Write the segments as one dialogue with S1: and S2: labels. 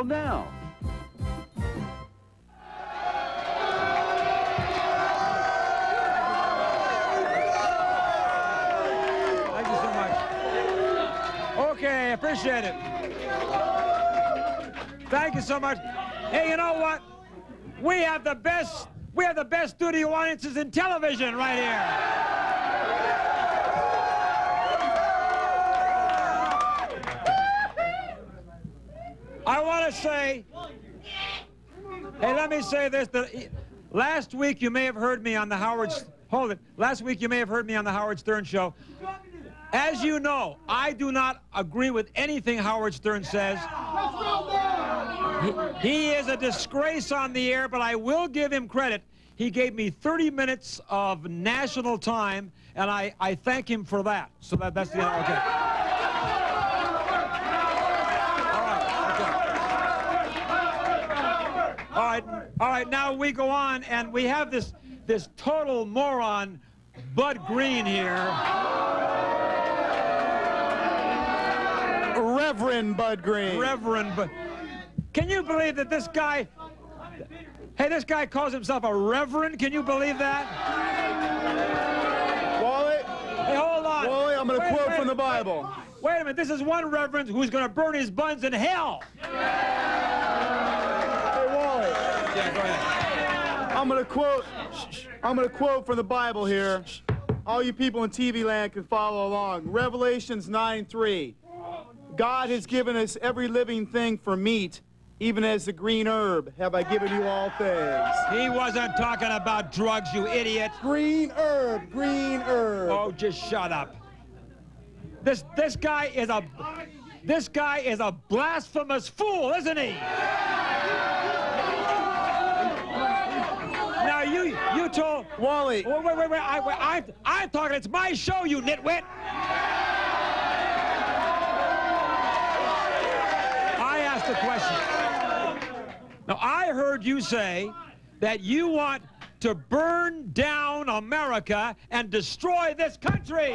S1: Now.
S2: Thank you so much. Okay, appreciate it. Thank you so much. Hey, you know what? We have the best studio audiences in television right here. I want to say, hey, let me say this. Last week you may have heard me on the Last week you may have heard me on the Howard Stern show. As you know, I do not agree with anything Howard Stern says. He is a disgrace on the air, but I will give him credit. He gave me 30 minutes of national time, and I thank him for that. So that's the end. Okay. All right, now we go on, and we have this total moron, Bud Green here.
S3: Reverend Bud Green.
S2: Reverend Bud. Can you believe that this guy, hey, this guy calls himself a reverend? Can you believe that?
S3: Wally?
S2: Hey, hold on.
S3: Wally, I'm going to quote from the Bible.
S2: Wait a minute, this is one reverend who's going to burn his buns in hell.
S3: Hey, Wally.
S2: Yeah, go ahead.
S3: I'm going to quote from the Bible here. All you people in TV land can follow along. Revelations 9:3. God has given us every living thing for meat, even as the green herb have I given you all things.
S2: He wasn't talking about drugs, you idiot.
S3: Green herb, green herb.
S2: Oh, just shut up. This guy is a blasphemous fool, isn't he? Now you told
S3: Wally.
S2: Oh, wait. I'm talking. It's my show, you nitwit. I asked a question. Now I heard you say that you want to burn down America and destroy this country.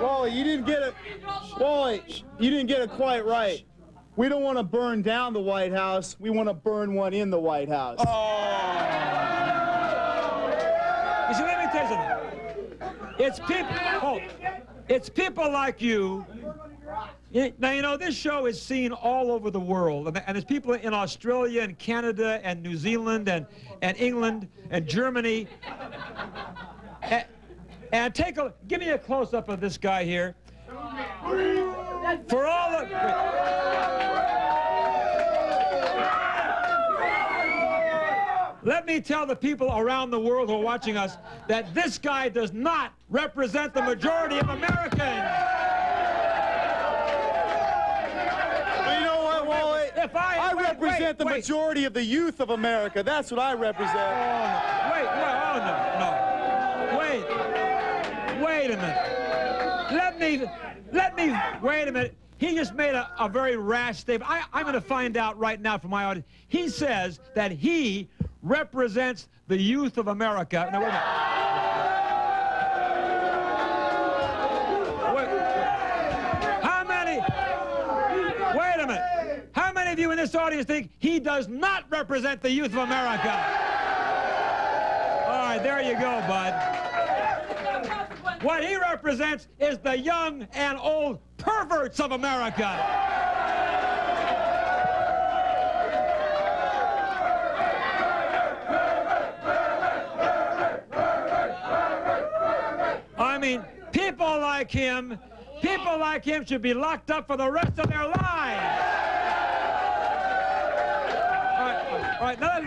S3: Wally, you didn't get it. Wally, you didn't get it quite right. We don't want to burn down the White House. We want to burn one in the White House.
S2: Oh. You see, let me tell you something. It's people like you. Now, you know, this show is seen all over the world. And there's people in Australia and Canada and New Zealand and England and Germany. And give me a close-up of this guy here. For all the... Let me tell the people around the world who are watching us that this guy does not represent the majority of Americans.
S3: Well, you know what, Wally? I represent the majority of the youth of America. That's what I represent.
S2: Wait a minute. Wait a minute. He just made a very rash statement. I'm going to find out right now from my audience. He says that he represents the youth of America. Now, wait a minute. How many of you in this audience think he does not represent the youth of America? All right, there you go, bud. What he represents is the young and old perverts of America. I mean, people like him should be locked up for the rest of their lives. All right, now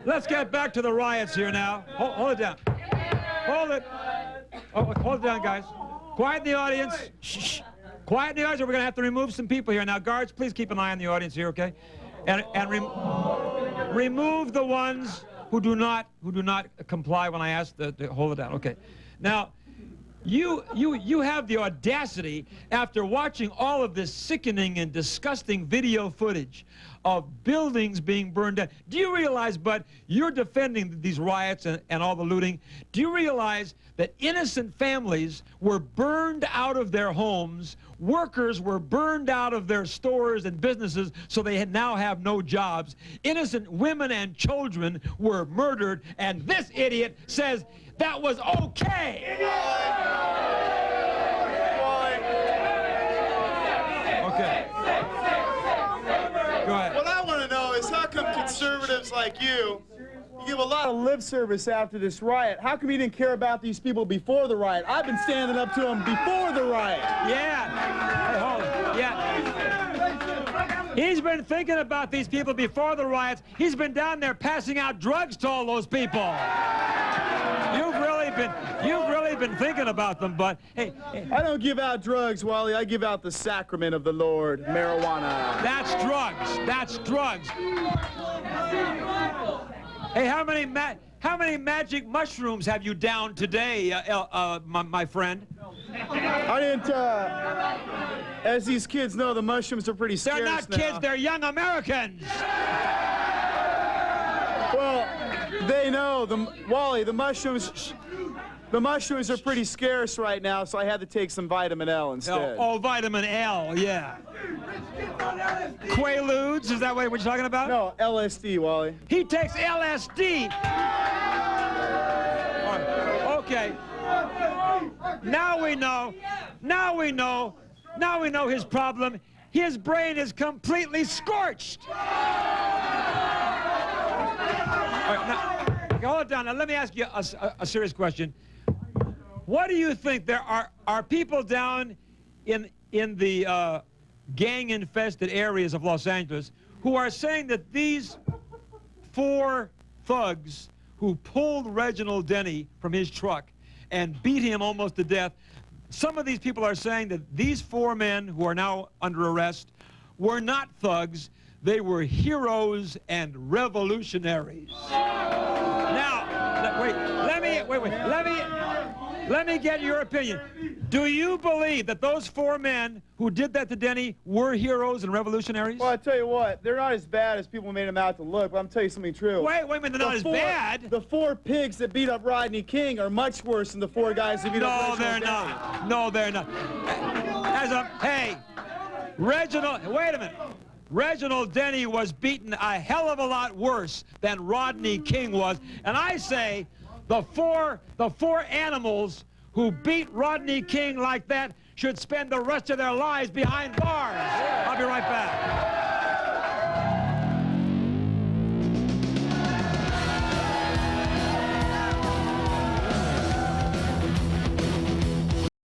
S2: let's get back to the riots here now. Hold it down. Hold it. Oh, hold it down, guys. Quiet in the audience. Shh. Quiet in the audience, or we're going to have to remove some people here. Now, guards, please keep an eye on the audience here, okay? And remove the ones who do not comply when I ask to hold it down. Okay. Now, You have the audacity, after watching all of this sickening and disgusting video footage of buildings being burned down. Do you realize, Bud, you're defending these riots and all the looting. Do you realize that innocent families were burned out of their homes, workers were burned out of their stores and businesses so they now have no jobs, innocent women and children were murdered, and this idiot says that was okay? Okay. Go ahead.
S3: What I want to know is how come conservatives like you give a lot of lip service after this riot? How come you didn't care about these people before the riot? I've been standing up to them before the riot.
S2: Yeah. Hey, hold on. Yeah. He's been thinking about these people before the riots. He's been down there passing out drugs to all those people. You've really been thinking about them, but hey.
S3: I don't give out drugs, Wally. I give out the sacrament of the Lord, marijuana.
S2: That's drugs. That's drugs. Hey, how many magic mushrooms have you downed today, my friend?
S3: I didn't, as these kids know, the mushrooms are pretty scarce now.
S2: They're not kids, they're young Americans.
S3: Well, they know, Wally, the mushrooms are pretty scarce right now, so I had to take some vitamin L instead.
S2: Oh, vitamin L, yeah. Quaaludes, is that what you're talking about?
S3: No, LSD, Wally.
S2: He takes LSD. Okay. Now we know his problem. His brain is completely scorched. All right, now, hold it down. Now, let me ask you a serious question. What do you think? There are people down in the gang-infested areas of Los Angeles who are saying that these 4 thugs who pulled Reginald Denny from his truck and beat him almost to death, some of these people are saying that these 4 men who are now under arrest were not thugs, they were heroes and revolutionaries. Now, let me get your opinion. Do you believe that those 4 men who did that to Denny were heroes and revolutionaries?
S3: Well, I tell you what, they're not as bad as people made them out to look, but I'm telling you something true.
S2: Wait a minute, they're not as bad?
S3: The 4 pigs that beat up Rodney King are much worse than the 4 guys that beat up Reginald Denny.
S2: No, they're not. Hey, Reginald, wait a minute. Reginald Denny was beaten a hell of a lot worse than Rodney King was, and I say the four animals who beat Rodney King like that should spend the rest of their lives behind bars. I'll be right back.